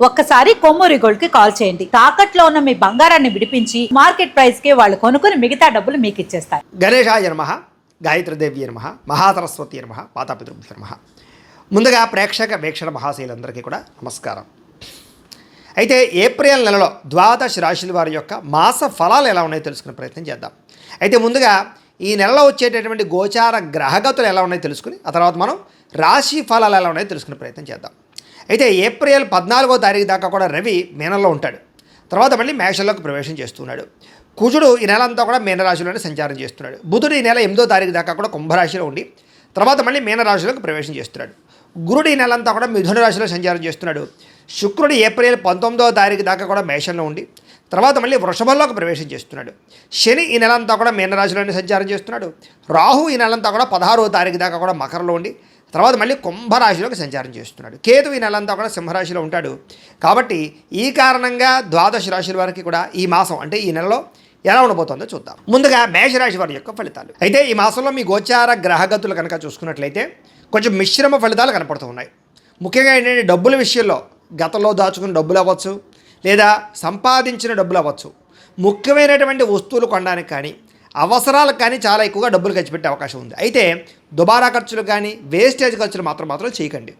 ఒక్కసారి కొమ్మూరి గోల్డ్ కి కాల్ చేయండి. తాకట్లో ఉన్న మీ బంగారాన్ని విడిపించి మార్కెట్ ప్రైస్ కి వాళ్ళు కొనుక్కుని మిగతా డబ్బులు మీకు ఇచ్చేస్తారు. గణేశాయ నమః, గాయత్రీదేవి నమః, మహాసరస్వతి నమః, మాతాపితృభ్యో నమః. ముందుగా ప్రేక్షక వీక్షణ మహాశైలందరికీ కూడా నమస్కారం. అయితే ఏప్రిల్ నెలలో ద్వాదశ రాశుల వారి యొక్క మాస ఫలాలు ఎలా ఉన్నాయో తెలుసుకునే ప్రయత్నం చేద్దాం. అయితే ముందుగా ఈ నెలలో వచ్చేటటువంటి గోచార గ్రహగతులు ఎలా ఉన్నాయో తెలుసుకుని ఆ తర్వాత మనం రాశి ఫలాలు ఎలా ఉన్నాయో తెలుసుకునే ప్రయత్నం చేద్దాం. అయితే ఏప్రిల్ 14వ తారీఖు దాకా కూడా రవి మీనంలో ఉంటాడు. తర్వాత మళ్ళీ మేషంలోకి ప్రవేశం చేస్తున్నాడు. కుజుడు ఈ నెల అంతా కూడా మీనరాశిలోనే సంచారం చేస్తున్నాడు. బుధుడు ఈ నెల 8వ తారీఖు దాకా కూడా కుంభరాశిలో ఉండి తర్వాత మళ్ళీ మీనరాశిలోకి ప్రవేశం చేస్తున్నాడు. గురుడు ఈ నెల అంతా కూడా మిథున రాశిలో సంచారం చేస్తున్నాడు. శుక్రుడు ఏప్రిల్ 19వ తారీఖు దాకా కూడా మేషంలో ఉండి తర్వాత మళ్ళీ వృషభంలోకి ప్రవేశం చేస్తున్నాడు. శని ఈ నెల అంతా కూడా మీనరాశిలోనే సంచారం చేస్తున్నాడు. రాహు ఈ నెలంతా కూడా 16వ తారీఖు దాకా కూడా మకరంలో ఉండి తర్వాత మళ్ళీ కుంభరాశిలోకి సంచారం చేస్తున్నాడు. కేతు ఈ నెలంతా కూడా సింహరాశిలో ఉంటాడు. కాబట్టి ఈ కారణంగా ద్వాదశ రాశుల వారికి కూడా ఈ మాసం అంటే ఈ నెలలో ఎలా ఉండబోతుందో చూద్దాం. ముందుగా మేషరాశి వారి యొక్క ఫలితాలు. అయితే ఈ మాసంలో మీ గోచార గ్రహగతులు కనుక చూసుకున్నట్లయితే కొంచెం మిశ్రమ ఫలితాలు కనపడుతూ ఉన్నాయి. ముఖ్యంగా ఏంటంటే డబ్బుల విషయంలో గతంలో దాచుకున్న డబ్బులు అవ్వచ్చు లేదా సంపాదించిన డబ్బులు అవ్వచ్చు, ముఖ్యమైనటువంటి వస్తువులు కొనడానికి కానీ అవసరాలకు కానీ చాలా ఎక్కువగా డబ్బులు ఖర్చు పెట్టే అవకాశం ఉంది. అయితే దుబారా ఖర్చులు కానీ వేస్టేజ్ ఖర్చులు మాత్రం చేయకండి.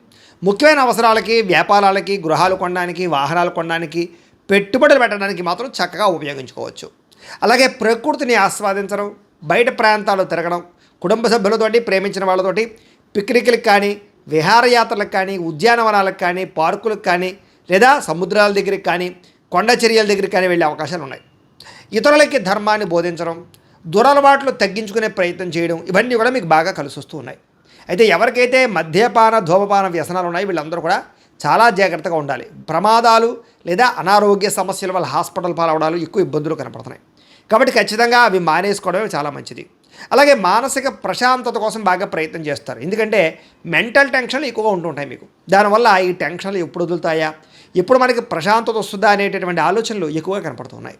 ముఖ్యమైన అవసరాలకి, వ్యాపారాలకి, గృహాలు కొనడానికి, వాహనాలు కొనడానికి, పెట్టుబడులు పెట్టడానికి మాత్రం చక్కగా ఉపయోగించుకోవచ్చు. అలాగే ప్రకృతిని ఆస్వాదించడం, బయట ప్రాంతాల్లో తిరగడం, కుటుంబ సభ్యులతోటి, ప్రేమించిన వాళ్ళతోటి పిక్నిక్లకు కానీ, విహారయాత్రలకు కానీ, ఉద్యానవనాలకు కానీ, పార్కులకు కానీ లేదా సముద్రాల దగ్గరికి కానీ, కొండ చర్యల దగ్గరికి కానీ వెళ్ళే అవకాశాలు ఉన్నాయి. ఇతరులకి ధర్మాన్ని బోధించడం, దురలవాట్లు తగ్గించుకునే ప్రయత్నం చేయడం, ఇవన్నీ కూడా మీకు బాగా కలిసి వస్తూ ఉన్నాయి. అయితే ఎవరికైతే మద్యపాన ధూమపాన వ్యసనాలు ఉన్నాయి వీళ్ళందరూ కూడా చాలా జాగ్రత్తగా ఉండాలి. ప్రమాదాలు లేదా అనారోగ్య సమస్యల వల్ల హాస్పిటల్ పాలవడాలు ఎక్కువ ఇబ్బందులు కనపడుతున్నాయి. కాబట్టి ఖచ్చితంగా అవి మానేసుకోవడమే చాలా మంచిది. అలాగే మానసిక ప్రశాంతత కోసం బాగా ప్రయత్నం చేస్తారు. ఎందుకంటే మెంటల్ టెన్షన్లు ఎక్కువగా ఉంటుంటాయి మీకు. దానివల్ల ఈ టెన్షన్లు ఎప్పుడు వదులుతాయా, ఎప్పుడు మనకి ప్రశాంతత వస్తుందా అనేటటువంటి ఆలోచనలు ఎక్కువగా కనపడుతున్నాయి.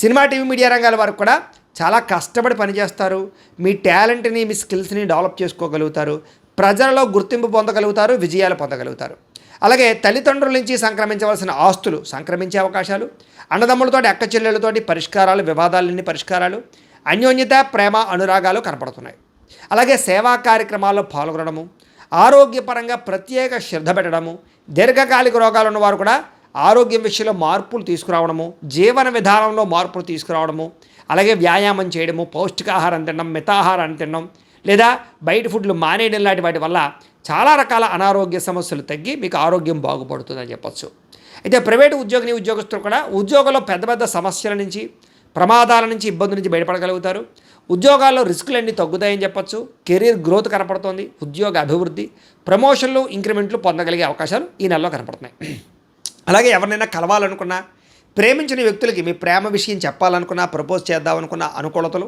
సినిమా, టీవీ, మీడియా రంగాల వరకు కూడా చాలా కష్టపడి పనిచేస్తారు. మీ టాలెంట్ని, మీ స్కిల్స్ని డెవలప్ చేసుకోగలుగుతారు. ప్రజలలో గుర్తింపు పొందగలుగుతారు, విజయాలు పొందగలుగుతారు. అలాగే తల్లిదండ్రుల నుంచి సంక్రమించవలసిన ఆస్తులు సంక్రమించే అవకాశాలు, అన్నదమ్ములతోటి, అక్క చెల్లెళ్ళతోటి పరిష్కారాలు, వివాదాలన్నీ పరిష్కారాలు, అన్యోన్యత, ప్రేమ, అనురాగాలు కనపడుతున్నాయి. అలాగే సేవా కార్యక్రమాల్లో పాల్గొనడము, ఆరోగ్యపరంగా ప్రత్యేక శ్రద్ధ పెట్టడము, దీర్ఘకాలిక రోగాలు ఉన్నవారు కూడా ఆరోగ్యం విషయంలో మార్పులు తీసుకురావడము, జీవన విధానంలో మార్పులు తీసుకురావడము, అలాగే వ్యాయామం చేయడము, పౌష్టికాహారం తినడం, మితాహారాన్ని తినడం లేదా బయట ఫుడ్లు మానేయడం లాంటి వాటి వల్ల చాలా రకాల అనారోగ్య సమస్యలు తగ్గి మీకు ఆరోగ్యం బాగుపడుతుందని చెప్పచ్చు. అయితే ప్రైవేటు ఉద్యోగస్తులు కూడా ఉద్యోగంలో పెద్ద పెద్ద సమస్యల నుంచి, ప్రమాదాల నుంచి, ఇబ్బందుల నుంచి బయటపడగలుగుతారు. ఉద్యోగాల్లో రిస్కులన్నీ తగ్గుతాయని చెప్పచ్చు. కెరీర్ గ్రోత్ కనపడుతోంది. ఉద్యోగ అభివృద్ధి, ప్రమోషన్లు, ఇంక్రిమెంట్లు పొందగలిగే అవకాశాలు ఈ నెలలో కనపడుతున్నాయి. అలాగే ఎవరినైనా కలవాలనుకున్నా, ప్రేమించిన వ్యక్తులకి మీ ప్రేమ విషయం చెప్పాలనుకున్నా, ప్రపోజ్ చేద్దామనుకున్న అనుకూలతలు,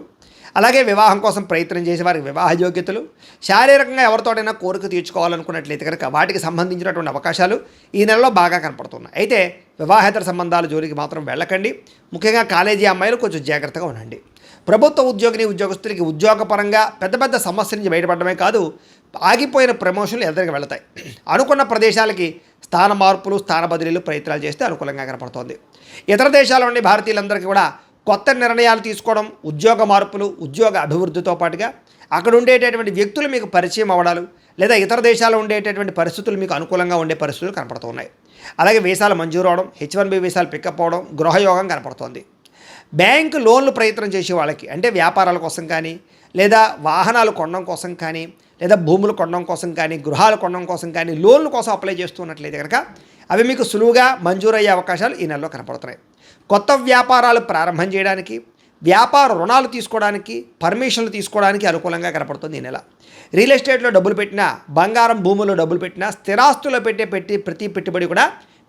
అలాగే వివాహం కోసం ప్రయత్నం చేసే వారికి వివాహ యోగ్యతలు, శారీరకంగా ఎవరితోటైనా కోరిక తీర్చుకోవాలనుకున్నట్లయితే కనుక వాటికి సంబంధించినటువంటి అవకాశాలు ఈ నెలలో బాగా కనపడుతున్నాయి. అయితే వివాహేతర సంబంధాల జోలికి మాత్రం వెళ్ళకండి. ముఖ్యంగా కాలేజీ అమ్మాయిలు కొంచెం జాగ్రత్తగా ఉండండి. ప్రభుత్వ ఉద్యోగస్తులకి ఉద్యోగపరంగా పెద్ద పెద్ద సమస్యల నుంచి బయటపడమే కాదు, ఆగిపోయిన ప్రమోషన్లు ఎదురుగా వెళతాయి. అనుకున్న ప్రదేశాలకి స్థాన మార్పులు, స్థాన బదిలీలు ప్రయత్నాలు చేస్తే అనుకూలంగా కనపడుతోంది. ఇతర దేశాల నుండి భారతీయులందరికీ కూడా కొత్త నిర్ణయాలు తీసుకోవడం, ఉద్యోగ మార్పులు, ఉద్యోగ అభివృద్ధితో పాటుగా అక్కడ ఉండేటటువంటి వ్యక్తులు మీకు పరిచయం అవ్వడాలు లేదా ఇతర దేశాల్లో ఉండేటటువంటి పరిస్థితులు మీకు అనుకూలంగా ఉండే పరిస్థితులు కనపడుతున్నాయి. అలాగే వీసాలు మంజూరు అవడం, H1B వీసాలు పికప్ అవడం, గృహయోగం కనపడుతోంది. బ్యాంకు లోన్లు ప్రయత్నం చేసే వాళ్ళకి అంటే వ్యాపారాల కోసం కానీ లేదా వాహనాలు కొనడం కోసం కానీ లేదా భూములు కొనడం కోసం కానీ గృహాలు కొనడం కోసం కానీ లోన్ల కోసం అప్లై చేస్తున్నట్లయితే కనుక అవి మీకు సులువుగా మంజూరయ్యే అవకాశాలు ఈ నెలలో కనపడుతున్నాయి. కొత్త వ్యాపారాలు ప్రారంభం చేయడానికి, వ్యాపార రుణాలు తీసుకోవడానికి, పర్మిషన్లు తీసుకోవడానికి అనుకూలంగా కనపడుతుంది ఈ నెల. రియల్ ఎస్టేట్లో డబ్బులు పెట్టినా, బంగారం భూముల్లో డబ్బులు పెట్టినా, స్థిరాస్తుల్లో ప్రతి పెట్టుబడి కూడా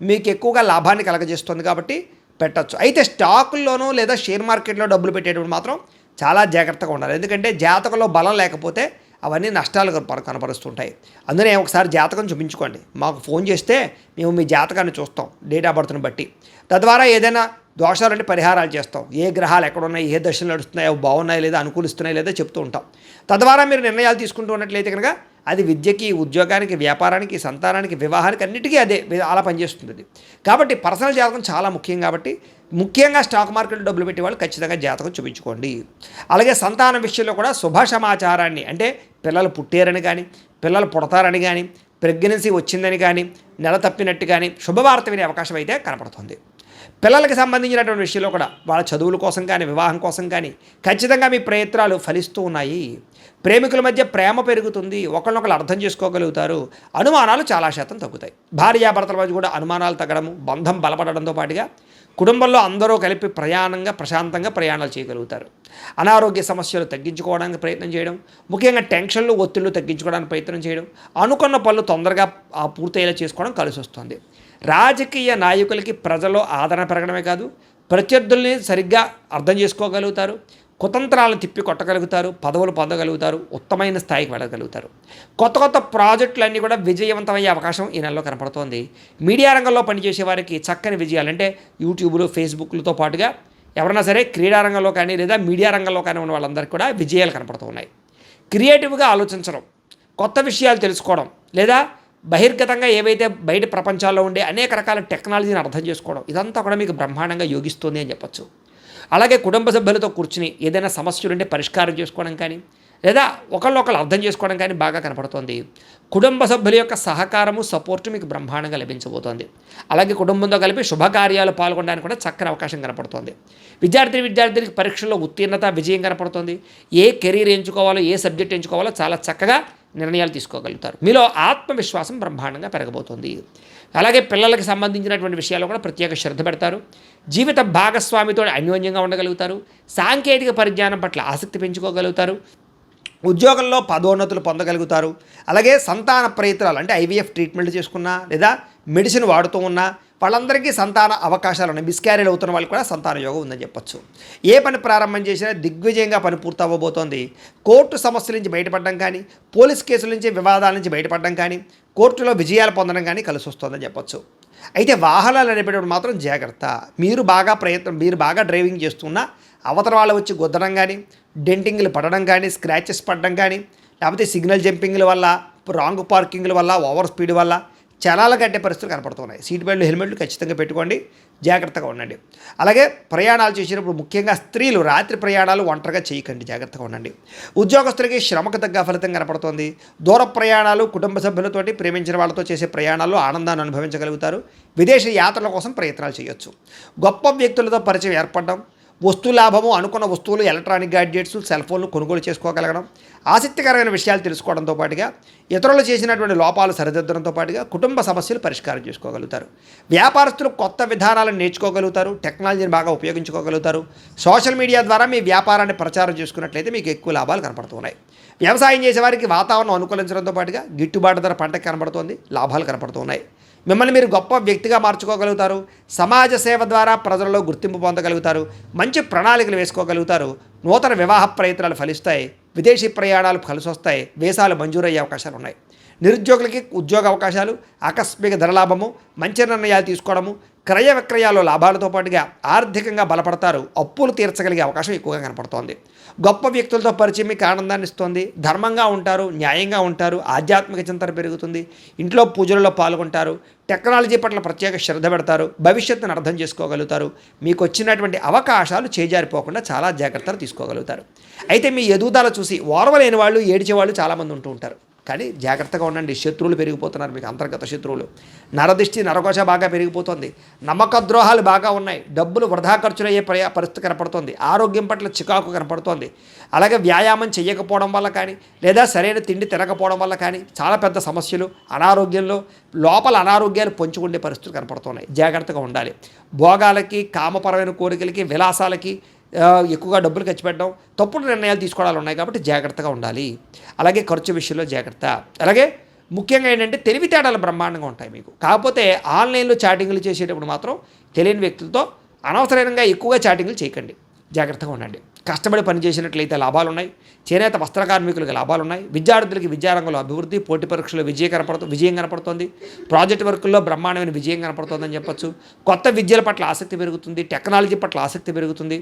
మీకు ఎక్కువగా లాభాన్ని కలగజేస్తుంది కాబట్టి పెట్టచ్చు. అయితే స్టాకుల్లోనూ లేదా షేర్ మార్కెట్లో డబ్బులు పెట్టేటప్పుడు మాత్రం చాలా జాగ్రత్తగా ఉండాలి. ఎందుకంటే జాతకంలో బలం లేకపోతే అవన్నీ నష్టాలు కనపరుస్తుంటాయి. అందుకనే ఒకసారి జాతకం చూపించుకోండి. మాకు ఫోన్ చేస్తే మేము మీ జాతకాన్ని చూస్తాం డేట్ ఆఫ్ బర్త్ని బట్టి. తద్వారా ఏదైనా దోషాలంటే పరిహారాలు చేస్తాం. ఏ గ్రహాలు ఎక్కడున్నాయి, ఏ దశలు నడుస్తున్నాయి, అవి బాగున్నాయి లేదా, అనుకూలిస్తున్నాయి లేదా చెప్తూ ఉంటాం. తద్వారా మీరు నిర్ణయాలు తీసుకుంటూ ఉన్నట్లయితే కనుక అది విద్యకి, ఉద్యోగానికి, వ్యాపారానికి, సంతానానికి, వివాహానికి అన్నిటికీ అదే అలా పనిచేస్తుంది అది. కాబట్టి పర్సనల్ జాతకం చాలా ముఖ్యం. కాబట్టి ముఖ్యంగా స్టాక్ మార్కెట్లో డబ్బులు పెట్టే వాళ్ళు ఖచ్చితంగా జాతకం చూపించుకోండి. అలాగే సంతానం విషయంలో కూడా శుభ సమాచారాన్ని, అంటే పిల్లలు పుట్టారని కానీ, పిల్లలు పుడతారని కానీ, ప్రెగ్నెన్సీ వచ్చిందని కానీ, నెల తప్పినట్టు కానీ శుభవార్త వినే అవకాశం అయితే కనపడుతుంది. పిల్లలకి సంబంధించినటువంటి విషయంలో కూడా వాళ్ళ చదువుల కోసం కానీ, వివాహం కోసం కానీ ఖచ్చితంగా మీ ప్రయత్నాలు ఫలిస్తూ ఉన్నాయి. ప్రేమికుల మధ్య ప్రేమ పెరుగుతుంది, ఒకరినొకరు అర్థం చేసుకోగలుగుతారు, అనుమానాలు చాలా శాతం తగ్గుతాయి. భార్యాభర్తల మధ్య కూడా అనుమానాలు తగ్గడము, బంధం బలపడడంతో పాటుగా కుటుంబంలో అందరూ కలిపి ప్రశాంతంగా ప్రయాణాలు చేయగలుగుతారు. అనారోగ్య సమస్యలు తగ్గించుకోవడానికి ప్రయత్నం చేయడం, ముఖ్యంగా టెన్షన్లు, ఒత్తిళ్లు తగ్గించుకోవడానికి ప్రయత్నం చేయడం, అనుకున్న పనులు తొందరగా పూర్తయ్యేలా చేసుకోవడం కలిసి వస్తుంది. రాజకీయ నాయకులకి ప్రజల్లో ఆదరణ పెరగడమే కాదు, ప్రత్యర్థుల్ని సరిగ్గా అర్థం చేసుకోగలుగుతారు, కుతంత్రాలను తిప్పి కొట్టగలుగుతారు, పదవులు పొందగలుగుతారు, ఉత్తమైన స్థాయికి వెళ్ళగలుగుతారు. కొత్త ప్రాజెక్టులన్నీ కూడా విజయవంతమయ్యే అవకాశం ఈ నెలలో కనపడుతోంది. మీడియా రంగంలో పనిచేసే వారికి చక్కని విజయాలు, అంటే యూట్యూబ్లు, ఫేస్బుక్లతో పాటుగా ఎవరైనా సరే క్రీడా రంగంలో కానీ లేదా మీడియా రంగంలో కానీ ఉన్న వాళ్ళందరికీ కూడా విజయాలు కనపడుతూ ఉన్నాయి. క్రియేటివ్గా ఆలోచించడం, కొత్త విషయాలు తెలుసుకోవడం, లేదా బహిర్గతంగా ఏవైతే బయట ప్రపంచాల్లో ఉండే అనేక రకాల టెక్నాలజీని అర్థం చేసుకోవడం, ఇదంతా కూడా మీకు బ్రహ్మాండంగా యోగిస్తుంది అని చెప్పచ్చు. అలాగే కుటుంబ సభ్యులతో కూర్చుని ఏదైనా సమస్యలు ఉంటే పరిష్కారం చేసుకోవడం కానీ, లేదా ఒకళ్ళు అర్థం చేసుకోవడం కానీ బాగా కనపడుతోంది. కుటుంబ సభ్యుల యొక్క సహకారము, సపోర్టు మీకు బ్రహ్మాండంగా లభించబోతోంది. అలాగే కుటుంబంతో కలిపి శుభకార్యాలు పాల్గొనడానికి కూడా చక్కని అవకాశం కనపడుతోంది. విద్యార్థినికి పరీక్షల్లో ఉత్తీర్ణత, విజయం కనపడుతుంది. ఏ కెరీర్ ఎంచుకోవాలో, ఏ సబ్జెక్ట్ ఎంచుకోవాలో చాలా చక్కగా నిర్ణయాలు తీసుకోగలుగుతారు. మీలో ఆత్మవిశ్వాసం బ్రహ్మాండంగా పెరగబోతుంది. అలాగే పిల్లలకి సంబంధించినటువంటి విషయాల్లో కూడా ప్రత్యేక శ్రద్ధ పెడతారు. జీవిత భాగస్వామితో అన్యోన్యంగా ఉండగలుగుతారు. సాంకేతిక పరిజ్ఞానం పట్ల ఆసక్తి పెంచుకోగలుగుతారు. ఉద్యోగంలో పదోన్నతులు పొందగలుగుతారు. అలాగే సంతాన ప్రయత్నాలు, అంటే ఐవీఎఫ్ ట్రీట్మెంట్ చేసుకున్నా లేదా మెడిసిన్ వాడుతూ ఉన్నా వాళ్ళందరికీ సంతాన అవకాశాలు ఉన్నాయి. మిస్క్యారేజ్ అవుతున్న వాళ్ళకి కూడా సంతాన యోగం ఉందని చెప్పొచ్చు. ఏ పని ప్రారంభం చేసినా దిగ్విజయంగా పని పూర్తవ్వబోతోంది. కోర్టు సమస్యల నుంచి బయటపడడం కానీ, పోలీస్ కేసుల నుంచి, వివాదాల నుంచి బయటపడడం కానీ, కోర్టులో విజయాలు పొందడం కానీ కలిసి వస్తుందని చెప్పొచ్చు. అయితే వాహనాలు నడిపేటప్పుడు మాత్రం జాగ్రత్త. మీరు బాగా డ్రైవింగ్ చేస్తున్నా అవతల వాళ్ళు వచ్చి గుద్దడం కానీ, డెంటింగ్లు పడడం కానీ, స్క్రాచెస్ పడడం కానీ, లేకపోతే సిగ్నల్ జంపింగ్ల వల్ల, రాంగ్ పార్కింగ్ల వల్ల, ఓవర్ స్పీడ్ వల్ల చలాల కట్టే పరిస్థితులు కనపడుతున్నాయి. సీట్ బెల్ట్లు, హెల్మెట్లు ఖచ్చితంగా పెట్టుకోండి, జాగ్రత్తగా ఉండండి. అలాగే ప్రయాణాలు చేసినప్పుడు ముఖ్యంగా స్త్రీలు రాత్రి ప్రయాణాలు ఒంటరిగా చేయకండి, జాగ్రత్తగా ఉండండి. ఉద్యోగస్తులకి శ్రమకు తగ్గ ఫలితం కనపడుతోంది. దూర ప్రయాణాలు, కుటుంబ సభ్యులతోటి, ప్రేమించిన వాళ్ళతో చేసే ప్రయాణాల్లో ఆనందాన్ని అనుభవించగలుగుతారు. విదేశ యాత్రల కోసం ప్రయత్నాలు చేయొచ్చు. గొప్ప వ్యక్తులతో పరిచయం ఏర్పడడం, వస్తు లాభము, అనుకున్న వస్తువులు, ఎలక్ట్రానిక్ గ్యాడ్జెట్స్, సెల్ ఫోన్లు కొనుగోలు చేసుకోగలగడం, ఆసక్తికరమైన విషయాలు తెలుసుకోవడంతో పాటుగా ఇతరులు చేసినటువంటి లోపాలు సరిదిద్దడంతో పాటుగా కుటుంబ సమస్యలు పరిష్కారం చేసుకోగలుగుతారు. వ్యాపారస్తులు కొత్త విధానాలను నేర్చుకోగలుగుతారు, టెక్నాలజీని బాగా ఉపయోగించుకోగలుగుతారు. సోషల్ మీడియా ద్వారా మీ వ్యాపారాన్ని ప్రచారం చేసుకున్నట్లయితే మీకు ఎక్కువ లాభాలు కనపడుతున్నాయి. వ్యవసాయం చేసేవారికి వాతావరణం అనుకూలించడంతో పాటుగా గిట్టుబాటు ధర పంటకు కనపడుతోంది, లాభాలు కనపడుతున్నాయి. మిమ్మల్ని మీరు గొప్ప వ్యక్తిగా మార్చుకోగలుగుతారు. సమాజ సేవ ద్వారా ప్రజలలో గుర్తింపు పొందగలుగుతారు. మంచి ప్రణాళికలు వేసుకోగలుగుతారు. నూతన వివాహ ప్రయత్నాలు ఫలిస్తాయి. విదేశీ ప్రయాణాలు కలిసి వస్తాయి. వీసాలు మంజూరయ్యే అవకాశాలు ఉన్నాయి. నిరుద్యోగులకి ఉద్యోగ అవకాశాలు, ఆకస్మిక ధనలాభము, మంచి నిర్ణయాలు తీసుకోవడము, క్రయ విక్రయాల్లో లాభాలతో పాటుగా ఆర్థికంగా బలపడతారు. అప్పులు తీర్చగలిగే అవకాశం ఎక్కువగా కనపడుతోంది. గొప్ప వ్యక్తులతో పరిచయం మీకు ఆనందాన్ని ఇస్తుంది. ధర్మంగా ఉంటారు, న్యాయంగా ఉంటారు, ఆధ్యాత్మిక చింతన పెరుగుతుంది. ఇంట్లో పూజలలో పాల్గొంటారు. టెక్నాలజీ పట్ల ప్రత్యేక శ్రద్ధ పెడతారు. భవిష్యత్తును అర్థం చేసుకోగలుగుతారు. మీకు వచ్చినటువంటి అవకాశాలు చేజారిపోకుండా చాలా జాగ్రత్తలు తీసుకోగలుగుతారు. అయితే మీ ఎదుగుదల చూసి ఓర్వలేని వాళ్ళు, ఏడిచేవాళ్ళు చాలామంది ఉంటూ ఉంటారు. కానీ జాగ్రత్తగా ఉండండి. శత్రువులు పెరిగిపోతున్నారు, మీకు అంతర్గత శత్రువులు. నరదిష్టి, నరకోశ బాగా పెరిగిపోతుంది. నమ్మక ద్రోహాలు బాగా ఉన్నాయి. డబ్బులు వృధా ఖర్చులయ్యే పరిస్థితి కనపడుతుంది. ఆరోగ్యం పట్ల చికాకు కనపడుతోంది. అలాగే వ్యాయామం చేయకపోవడం వల్ల కానీ, లేదా సరైన తిండి తినకపోవడం వల్ల కానీ చాలా పెద్ద సమస్యలు, అనారోగ్యంలో లోపల అనారోగ్యాలు పొంచుకునే పరిస్థితులు కనపడుతున్నాయి. జాగ్రత్తగా ఉండాలి. భోగాలకి, కామపరమైన కోరికలకి, విలాసాలకి ఎక్కువగా డబ్బులు ఖర్చు పెట్టడం, తప్పుడు నిర్ణయాలు తీసుకోవడాలు ఉన్నాయి. కాబట్టి జాగ్రత్తగా ఉండాలి. అలాగే ఖర్చు విషయంలో జాగ్రత్త. అలాగే ముఖ్యంగా ఏంటంటే తెలివితేటలు బ్రహ్మాండంగా ఉంటాయి మీకు. కాకపోతే ఆన్లైన్లో చాటింగ్లు చేసేటప్పుడు మాత్రం తెలియని వ్యక్తులతో అనవసరంగా ఎక్కువగా చాటింగ్లు చేయకండి, జాగ్రత్తగా ఉండండి. కష్టపడి పనిచేసినట్లయితే లాభాలు ఉన్నాయి. చేనేత వస్త్ర కార్మికులకు లాభాలు ఉన్నాయి. విద్యార్థులకి విద్యారంగంలో అభివృద్ధి, పోటీ పరీక్షలో విజయం కనపడుతుంది. ప్రాజెక్ట్ వర్కుల్లో బ్రహ్మాండమైన విజయం కనపడుతుందని చెప్పొచ్చు. కొత్త విద్యల పట్ల ఆసక్తి పెరుగుతుంది. టెక్నాలజీ పట్ల ఆసక్తి పెరుగుతుంది.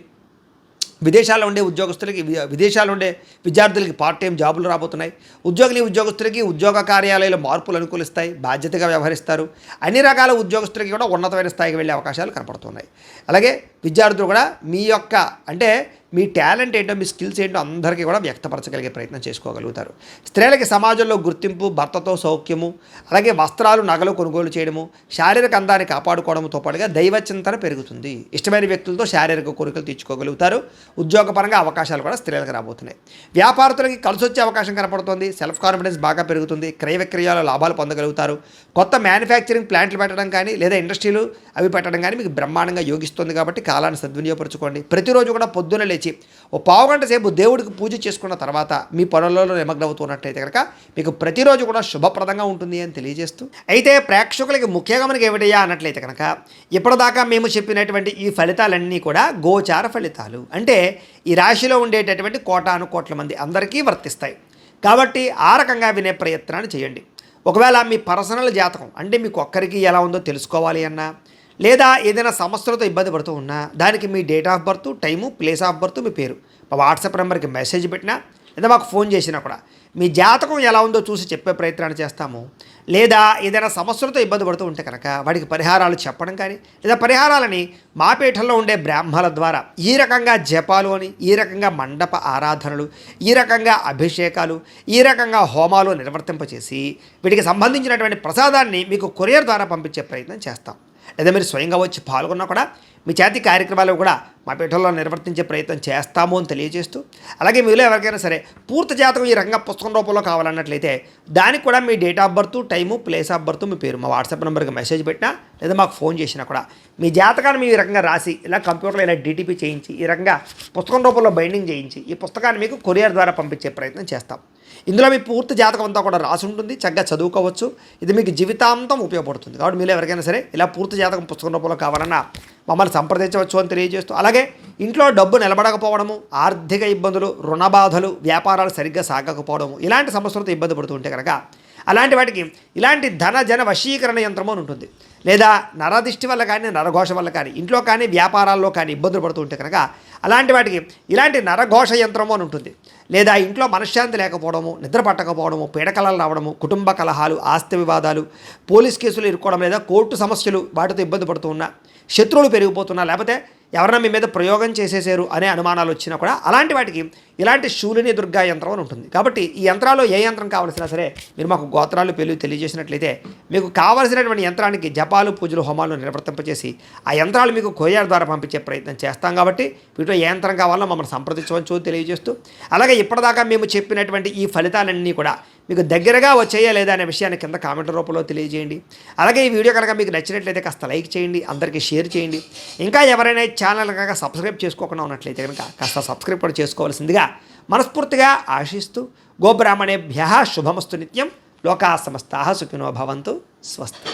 విదేశాల్లో ఉండే ఉద్యోగస్తులకి విదేశాల్లో ఉండే విద్యార్థులకి పార్ట్ టైం జాబులు రాబోతున్నాయి. ఉద్యోగులకి ఉద్యోగ కార్యాలయాల మార్పులు అనుకూలిస్తాయి. బాధ్యతగా వ్యవహరిస్తారు. అన్ని రకాల ఉద్యోగస్తులకి కూడా ఉన్నతమైన స్థాయికి వెళ్ళే అవకాశాలు కనపడుతున్నాయి. అలాగే విద్యార్థులు కూడా మీ యొక్క అంటే మీ టాలెంట్ ఏంటో, మీ స్కిల్స్ ఏంటో అందరికీ కూడా వ్యక్తపరచగలిగే ప్రయత్నం చేసుకోగలుగుతారు. స్త్రీలకి సమాజంలో గుర్తింపు, భర్తతో సౌఖ్యము, అలాగే వస్త్రాలు, నగలు కొనుగోలు చేయడము, శారీరక అందాన్ని కాపాడుకోవడంతో పాటుగా దైవ చింతన పెరుగుతుంది. ఇష్టమైన వ్యక్తులతో శారీరక కోరికలు తీర్చుకోగలుగుతారు. ఉద్యోగపరంగా అవకాశాలు కూడా స్త్రీలకు రాబోతున్నాయి. వ్యాపారస్తులకి కలిసి వచ్చే అవకాశం కనపడుతుంది. సెల్ఫ్ కాన్ఫిడెన్స్ బాగా పెరుగుతుంది. క్రయ విక్రయాల లాభాలు పొందగలుగుతారు. కొత్త మ్యానుఫ్యాక్చరింగ్ ప్లాంట్లు పెట్టడం కానీ లేదా ఇండస్ట్రీలు అవి పెట్టడం కానీ మీకు బ్రహ్మాండంగా యోగిస్తుంది. కాబట్టి కాలాన్ని సద్వినియోగపరచుకోండి. ప్రతిరోజు కూడా పొద్దున్న లేచి ఓ పావుగంట సేపు దేవుడికి పూజ చేసుకున్న తర్వాత మీ పనులలో నిమగ్నమవుతున్నట్లయితే కనుక మీకు ప్రతిరోజు కూడా శుభప్రదంగా ఉంటుంది అని తెలియజేస్తూ, అయితే ప్రేక్షకులకి ముఖ్యంగా మనకి ఏమిటయ్యా అన్నట్లయితే కనుక ఇప్పటిదాకా మేము చెప్పినటువంటి ఈ ఫలితాలన్నీ కూడా గోచార ఫలితాలు. అంటే ఈ రాశిలో ఉండేటటువంటి కోటాను కోట్ల మంది అందరికీ వర్తిస్తాయి. కాబట్టి ఆ రకంగా వినే ప్రయత్నాన్ని చేయండి. ఒకవేళ మీ పర్సనల్ జాతకం అంటే మీకు ఒక్కరికి ఎలా ఉందో తెలుసుకోవాలి అన్నా, లేదా ఏదైనా సమస్యలతో ఇబ్బంది పడుతూ ఉన్నా దానికి మీ date of birth, time, place of birth, మీ పేరు మా వాట్సాప్ నెంబర్కి మెసేజ్ పెట్టినా లేదా మాకు ఫోన్ చేసినా కూడా మీ జాతకం ఎలా ఉందో చూసి చెప్పే ప్రయత్నాన్ని చేస్తాము. లేదా ఏదైనా సమస్యలతో ఇబ్బంది పడుతూ ఉంటే కనుక వాటికి పరిహారాలు చెప్పడం కానీ లేదా పరిహారాలని మా పీఠంలో ఉండే బ్రాహ్మణుల ద్వారా ఈ రకంగా జపాలు అని, ఈ రకంగా మండప ఆరాధనలు, ఈ రకంగా అభిషేకాలు, ఈ రకంగా హోమాలు నిర్వర్తింపచేసి వీటికి సంబంధించినటువంటి ప్రసాదాన్ని మీకు కొరియర్ ద్వారా పంపించే ప్రయత్నం చేస్తాం. లేదా మీరు స్వయంగా వచ్చి పాల్గొన్నా కూడా మీ చేతి కార్యక్రమాలు కూడా మా పీఠంలో నిర్వర్తించే ప్రయత్నం చేస్తాము అని తెలియజేస్తూ, అలాగే మీలో ఎవరికైనా సరే పూర్తి జాతకం ఈ రకంగా పుస్తకం రూపంలో కావాలన్నట్లయితే దానికి కూడా మీ date of birth, time, place of birth, మీ పేరు మా వాట్సాప్ నెంబర్కి మెసేజ్ పెట్టినా లేదా మాకు ఫోన్ చేసినా కూడా మీ జాతకాన్ని మీ ఈ రకంగా రాసి ఇలా కంప్యూటర్లో ఇలా డీటీపీ చేయించి ఈ రకంగా పుస్తకం రూపంలో బైండింగ్ చేయించి ఈ పుస్తకాన్ని మీకు కొరియర్ ద్వారా పంపించే ప్రయత్నం చేస్తాం. ఇందులో మీ పూర్తి జాతకం అంతా కూడా రాసి ఉంటుంది. చక్కగా చదువుకోవచ్చు. ఇది మీకు జీవితాంతం ఉపయోగపడుతుంది. కాబట్టి మీరు ఎవరికైనా సరే ఇలా పూర్తి జాతకం పుస్తకం రూపంలో కావాలన్నా మమ్మల్ని సంప్రదించవచ్చు అని తెలియజేస్తూ, అలాగే ఇంట్లో డబ్బు నిలబడకపోవడము, ఆర్థిక ఇబ్బందులు, రుణ బాధలు, వ్యాపారాలు సరిగ్గా సాగకపోవడము ఇలాంటి సమస్యలతో ఇబ్బంది పడుతూ ఉంటే కనుక అలాంటి వాటికి ఇలాంటి ధన జన వశీకరణ యంత్రము అని ఉంటుంది. లేదా నరదిష్టి వల్ల కానీ, నరఘోష వల్ల కానీ, ఇంట్లో కానీ వ్యాపారాల్లో కానీ ఇబ్బందులు పడుతూ ఉంటే కనుక అలాంటి వాటికి ఇలాంటి నరఘోష యంత్రము అని ఉంటుంది. లేదా ఇంట్లో మనశ్శాంతి లేకపోవడము, నిద్ర పట్టకపోవడము, పీడకలలు రావడము, కుటుంబ కలహాలు, ఆస్తి వివాదాలు, పోలీస్ కేసులు ఇరుక్కోవడం, లేదా కోర్టు సమస్యలు వాటితో ఇబ్బంది పడుతూ ఉన్నా, శత్రువులు పెరిగిపోతున్నా, లేకపోతే ఎవరైనా మీ మీద ప్రయోగం చేసేసారు అనే అనుమానాలు వచ్చినా కూడా అలాంటి వాటికి ఇలాంటి శూలిని దుర్గా యంత్రం అని ఉంటుంది. కాబట్టి ఈ యంత్రాల్లో ఏ యంత్రం కావాల్సినా సరే మీరు మాకు గోత్రాలు పేర్లు తెలియజేసినట్లయితే మీకు కావాల్సినటువంటి యంత్రానికి జపాలు, పూజలు, హోమాలు నిర్వర్తింపచేసి ఆ యంత్రాలు మీకు కొరియర్ ద్వారా పంపించే ప్రయత్నం చేస్తాం. కాబట్టి వీటిలో ఏ యంత్రం కావాలో మమ్మల్ని సంప్రదించవచ్చు తెలియజేస్తూ, అలాగే ఇప్పటిదాకా మేము చెప్పినటువంటి ఈ ఫలితాలన్నీ కూడా మీకు దగ్గరగా వచ్చేయా లేదా అనే విషయాన్ని కింద కామెంట్ రూపంలో తెలియజేయండి. అలాగే ఈ వీడియో కనుక మీకు నచ్చినట్లయితే కాస్త లైక్ చేయండి, అందరికీ షేర్ చేయండి. ఇంకా ఎవరైనా ఛానల్ కనుక సబ్స్క్రైబ్ చేసుకోకుండా ఉన్నట్లయితే కనుక కాస్త సబ్స్క్రైబ్ కూడా చేసుకోవాల్సిందిగా మనస్ఫూర్తిగా ఆశిస్తూ, గోబ్రాహ్మణేభ్యః శుభమస్తు నిత్యం. లోకా సమస్తాః సుఖినో భవంతు. స్వస్తి.